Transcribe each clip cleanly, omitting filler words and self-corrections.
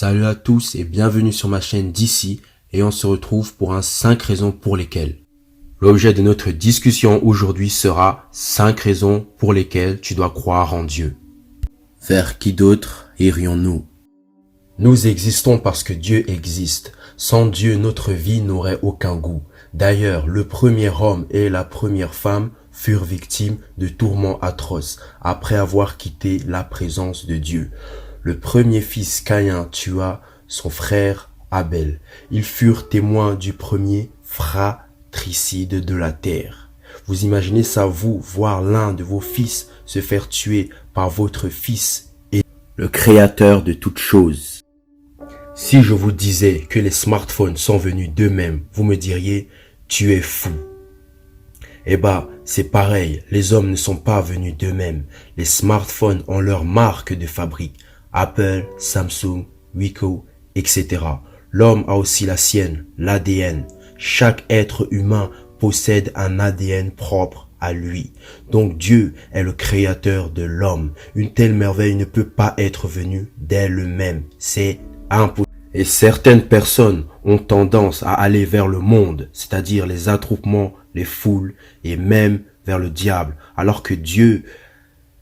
Salut à tous et bienvenue sur ma chaîne d'ici et on se retrouve pour 5 raisons pour lesquelles. L'objet de notre discussion aujourd'hui sera 5 raisons pour lesquelles tu dois croire en Dieu. Vers qui d'autre irions-nous? Nous existons parce que Dieu existe. Sans Dieu, notre vie n'aurait aucun goût. D'ailleurs, le premier homme et la première femme furent victimes de tourments atroces après avoir quitté la présence de Dieu. Le premier fils Caïn tua son frère Abel. Ils furent témoins du premier fratricide de la terre. Vous imaginez ça, vous, voir l'un de vos fils se faire tuer par votre fils et le créateur de toutes choses. Si je vous disais que les smartphones sont venus d'eux-mêmes, vous me diriez, tu es fou. Eh ben, c'est pareil, les hommes ne sont pas venus d'eux-mêmes. Les smartphones ont leur marque de fabrique. Apple, Samsung, Wiko, etc. L'homme a aussi la sienne, l'ADN. Chaque être humain possède un ADN propre à lui. Donc Dieu est le créateur de l'homme. Une telle merveille ne peut pas être venue d'elle-même. C'est impossible. Et certaines personnes ont tendance à aller vers le monde, c'est-à-dire les attroupements, les foules et même vers le diable, alors que Dieu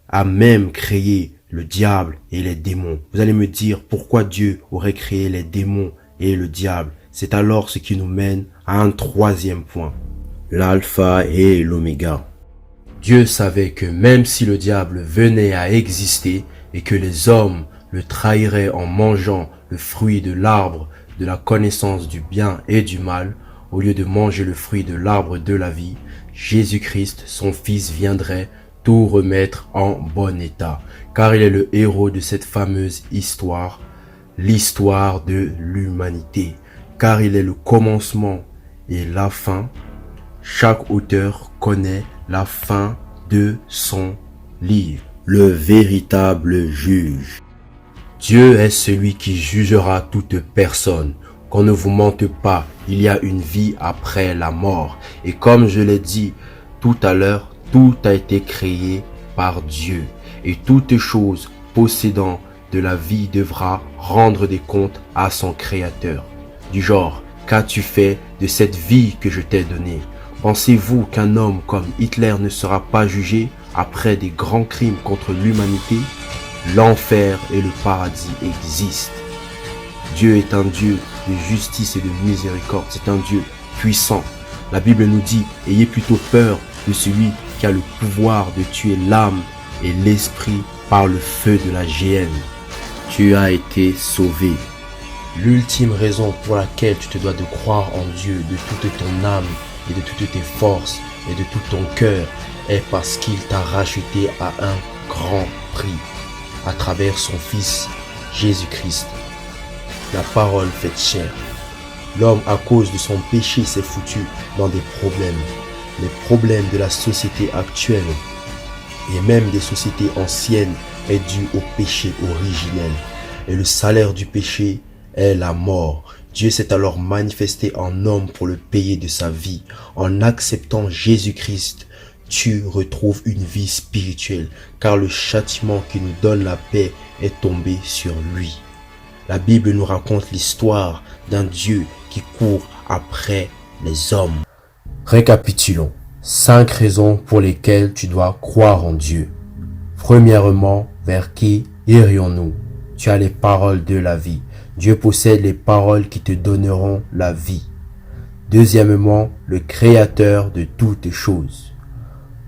a même créé le diable et les démons. Vous allez me dire pourquoi Dieu aurait créé les démons et le diable. C'est alors ce qui nous mène à un troisième point. L'alpha et l'oméga. Dieu savait que même si le diable venait à exister et que les hommes le trahiraient en mangeant le fruit de l'arbre de la connaissance du bien et du mal, au lieu de manger le fruit de l'arbre de la vie, Jésus-Christ, son Fils, viendrait tout remettre en bon état, car il est le héros de cette fameuse histoire, l'histoire de l'humanité, car il est le commencement et la fin. Chaque auteur connaît la fin de son livre. Le véritable juge. Dieu est celui qui jugera toute personne. Qu'on ne vous mente pas, il y a une vie après la mort. Et comme je l'ai dit tout à l'heure, tout a été créé par Dieu. Et toute chose possédant de la vie devra rendre des comptes à son créateur. Du genre, qu'as-tu fait de cette vie que je t'ai donnée? Pensez-vous qu'un homme comme Hitler ne sera pas jugé après des grands crimes contre l'humanité? L'enfer et le paradis existent. Dieu est un Dieu de justice et de miséricorde. C'est un Dieu puissant. La Bible nous dit, ayez plutôt peur de celui qui a le pouvoir de tuer l'âme et l'esprit par le feu de la géhenne. Tu as été sauvé. L'ultime raison pour laquelle tu te dois de croire en Dieu de toute ton âme et de toutes tes forces et de tout ton cœur est parce qu'il t'a racheté à un grand prix à travers son Fils Jésus-Christ. La parole faite chair. L'homme, à cause de son péché, s'est foutu dans des problèmes. Les problèmes de la société actuelle et même des sociétés anciennes est dû au péché originel. Et le salaire du péché est la mort. Dieu s'est alors manifesté en homme pour le payer de sa vie. En acceptant Jésus-Christ, tu retrouves une vie spirituelle, car le châtiment qui nous donne la paix est tombé sur lui. La Bible nous raconte l'histoire d'un Dieu qui court après les hommes. Récapitulons. 5 raisons pour lesquelles tu dois croire en Dieu. Premièrement, vers qui irions-nous? Tu as les paroles de la vie. Dieu possède les paroles qui te donneront la vie. Deuxièmement, le créateur de toutes choses.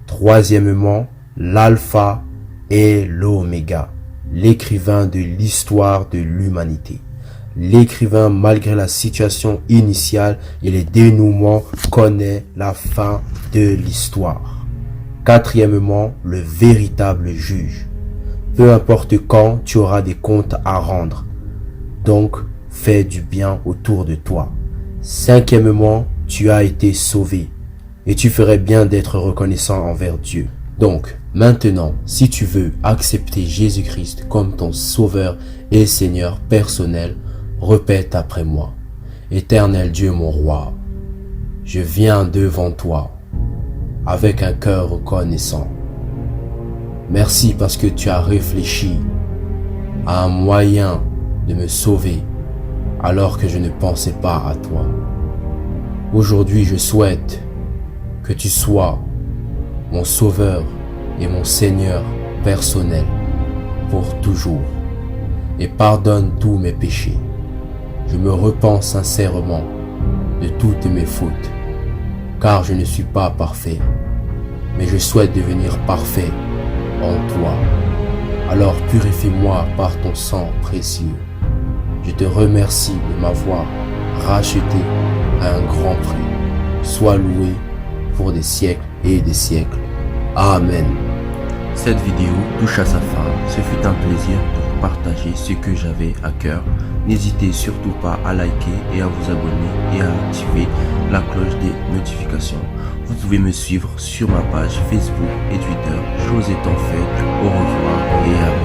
Troisièmement, l'alpha et l'oméga, l'écrivain de l'histoire de l'humanité. L'écrivain, malgré la situation initiale et les dénouements, connaît la fin de l'histoire. Quatrièmement, le véritable juge. Peu importe quand, tu auras des comptes à rendre. Donc, fais du bien autour de toi. Cinquièmement, tu as été sauvé. Et tu ferais bien d'être reconnaissant envers Dieu. Donc, maintenant, si tu veux accepter Jésus-Christ comme ton sauveur et Seigneur personnel, répète après moi. Éternel Dieu mon roi, je viens devant toi avec un cœur reconnaissant. Merci parce que tu as réfléchi à un moyen de me sauver alors que je ne pensais pas à toi. Aujourd'hui, je souhaite que tu sois mon sauveur et mon Seigneur personnel pour toujours, et pardonne tous mes péchés. Je me repens sincèrement de toutes mes fautes, car je ne suis pas parfait, mais je souhaite devenir parfait en toi. Alors purifie-moi par ton sang précieux. Je te remercie de m'avoir racheté à un grand prix. Sois loué pour des siècles et des siècles. Amen. Cette vidéo touche à sa fin. Ce fut un plaisir de vous partager ce que j'avais à cœur. N'hésitez surtout pas à liker et à vous abonner et à activer la cloche des notifications. Vous pouvez me suivre sur ma page Facebook et Twitter. Chose étant faite, au revoir et à bientôt.